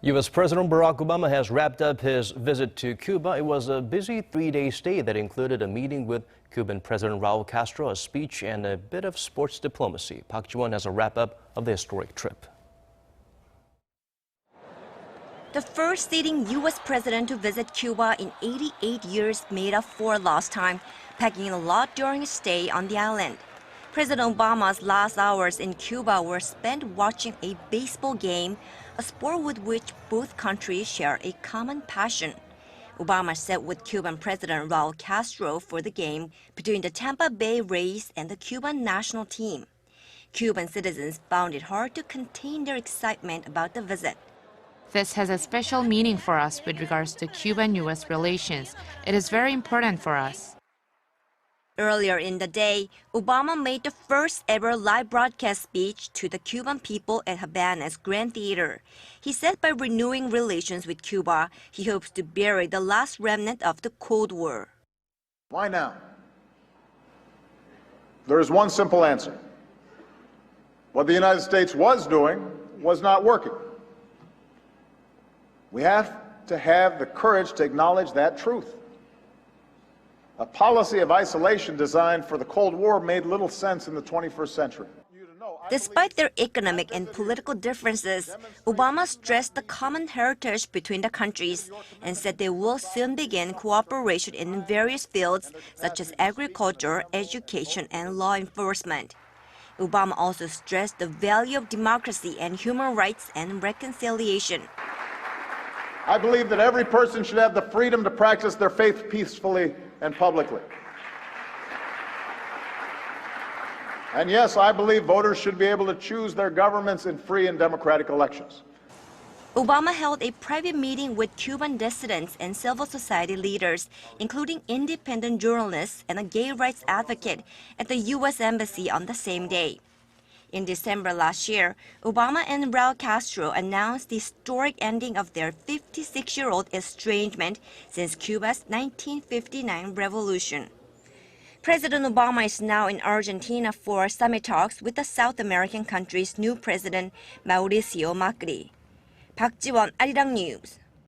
U.S. President Barack Obama has wrapped up his visit to Cuba. It was a busy three-day stay that included a meeting with Cuban President Raul Castro, a speech, and a bit of sports diplomacy. Park Ji-won has a wrap-up of the historic trip. The first sitting U.S. president to visit Cuba in 88 years made up for lost time, packing a lot during his stay on the island. President Obama's last hours in Cuba were spent watching a baseball game, a sport with which both countries share a common passion. Obama sat with Cuban President Raul Castro for the game between the Tampa Bay Rays and the Cuban national team. Cuban citizens found it hard to contain their excitement about the visit. This has a special meaning for us with regards to Cuban U.S. relations. It is very important for us. Earlier in the day, Obama made the first ever live broadcast speech to the Cuban people at Havana's Grand Theater. He said by renewing relations with Cuba, he hopes to bury the last remnant of the Cold War. Why now? There is one simple answer. What the United States was doing was not working. We have to have the courage to acknowledge that truth. A policy of isolation designed for the Cold War made little sense in the 21st century. Despite their economic and political differences, Obama stressed the common heritage between the countries and said they will soon begin cooperation in various fields such as agriculture, education, and law enforcement. Obama also stressed the value of democracy and human rights and reconciliation. I believe that every person should have the freedom to practice their faith peacefully and publicly. And yes, I believe voters should be able to choose their governments in free and democratic elections. Obama held a private meeting with Cuban dissidents and civil society leaders, including independent journalists and a gay rights advocate, at the U.S. Embassy on the same day. In December last year, Obama and Raul Castro announced the historic ending of their 56-year-old estrangement since Cuba's 1959 revolution. President Obama is now in Argentina for summit talks with the South American country's new president, Mauricio Macri. Park Ji-won, Arirang News.